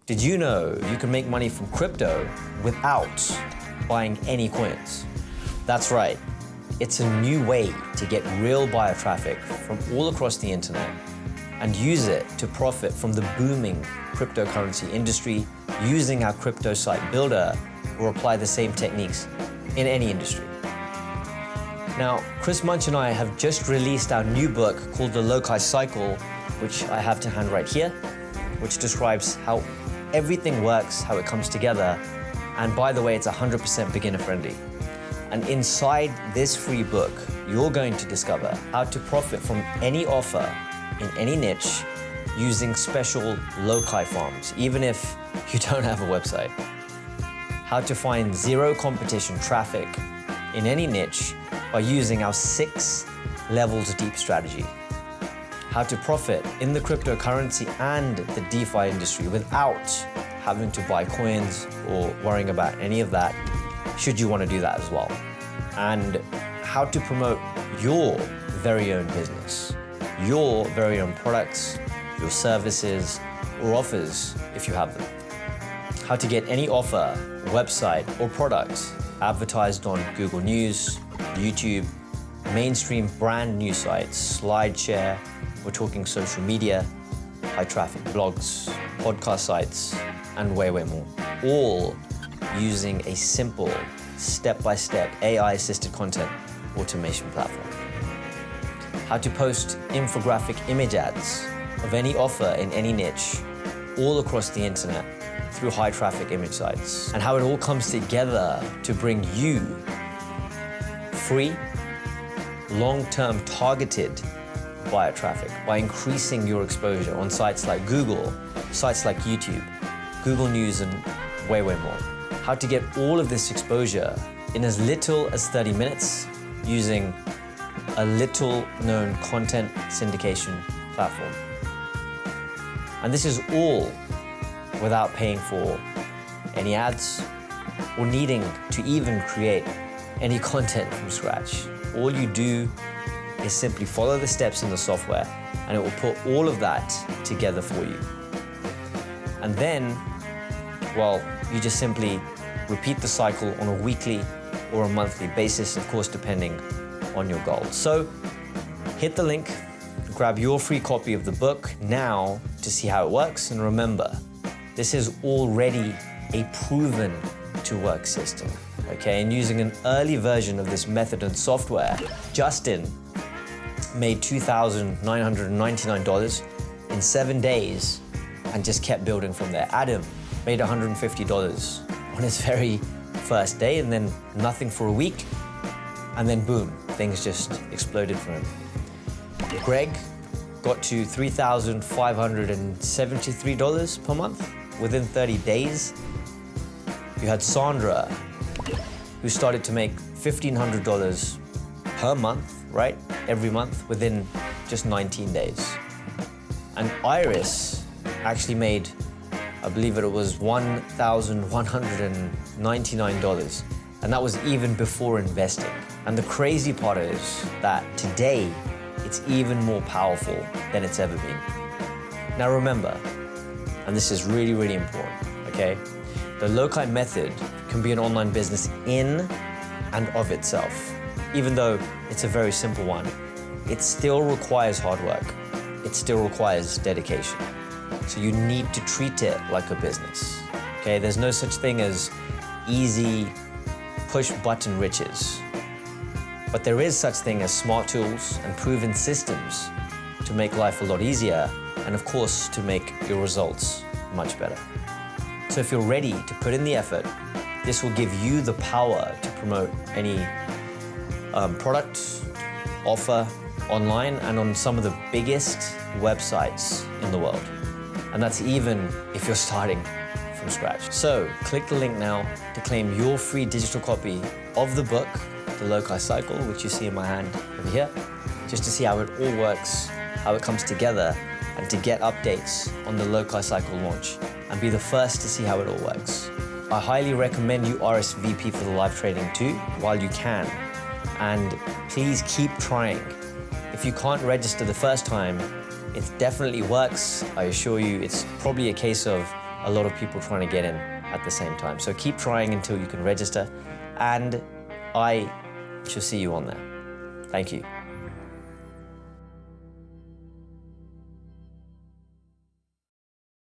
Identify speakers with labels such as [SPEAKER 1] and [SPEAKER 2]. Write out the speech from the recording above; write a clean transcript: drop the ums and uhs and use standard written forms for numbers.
[SPEAKER 1] Did you know you can make money from crypto without buying any coins? That's right. It's a new way to get real buyer traffic from all across the internet and use it to profit from the booming cryptocurrency industry using our crypto site builder, or apply the same techniques in any industry. Now, Chris Munch and I have just released our new book called The Loci Cycle, which I have to hand right here, which describes how everything works, how it comes together. And by the way, it's 100% beginner friendly. And inside this free book, you're going to discover how to profit from any offer in any niche using special loci farms, even if you don't have a website. How to find zero competition traffic in any niche by using our 6 levels deep strategy. How to profit in the cryptocurrency and the DeFi industry without having to buy coins or worrying about any of that, should you want to do that as well. And how to promote your very own business, your very own products, your services, or offers if you have them. How to get any offer, website, or product advertised on Google News, YouTube, mainstream brand news sites, SlideShare, we're talking social media, high traffic blogs, podcast sites, and way more. All using a simple, step-by-step AI-assisted content automation platform. How to post infographic image ads of any offer in any niche all across the internet through high traffic image sites, and how it all comes together to bring you free, long-term targeted buyer traffic by increasing your exposure on sites like Google, sites like YouTube, Google News, and way more. How to get all of this exposure in as little as 30 minutes using a little-known content syndication platform. And this is all without paying for any ads or needing to even create any content from scratch. All you do is simply follow the steps in the software and it will put all of that together for you. And then, well, you just simply repeat the cycle on a weekly or a monthly basis, of course, depending on your goals. So hit the link, grab your free copy of the book now to see how it works. And remember, this is already a proven to work system, okay? And using an early version of this method and software, Justin made $2,999 in 7 days and just kept building from there. Adam made $150 on his very first day, and then nothing for a week, and then boom, things just exploded for him. Greg got to $3,573 per month within 30 days. You had Sandra, who started to make $1,500 per month, right? Every month within just 19 days. And Iris actually made, I believe it was $1,199. And that was even before investing. And the crazy part is that today, it's even more powerful than it's ever been. Now remember, and this is really, really important, okay? The Loci method can be an online business in and of itself. Even though it's a very simple one, it still requires hard work. It still requires dedication. So you need to treat it like a business, okay? There's no such thing as easy push-button riches. But there is such thing as smart tools and proven systems to make life a lot easier, and of course, to make your results much better. So if you're ready to put in the effort, this will give you the power to promote any product, offer online and on some of the biggest websites in the world. And that's even if you're starting from scratch. So click the link now to claim your free digital copy of the book, The Loci Cycle, which you see in my hand over here, just to see how it all works, how it comes together, and to get updates on the Loci Cycle launch and be the first to see how it all works. I highly recommend you RSVP for the live training too, while you can. And please keep trying. If you can't register the first time, it definitely works. I assure you, it's probably a case of a lot of people trying to get in at the same time. So keep trying until you can register, and I shall see you on there. Thank you.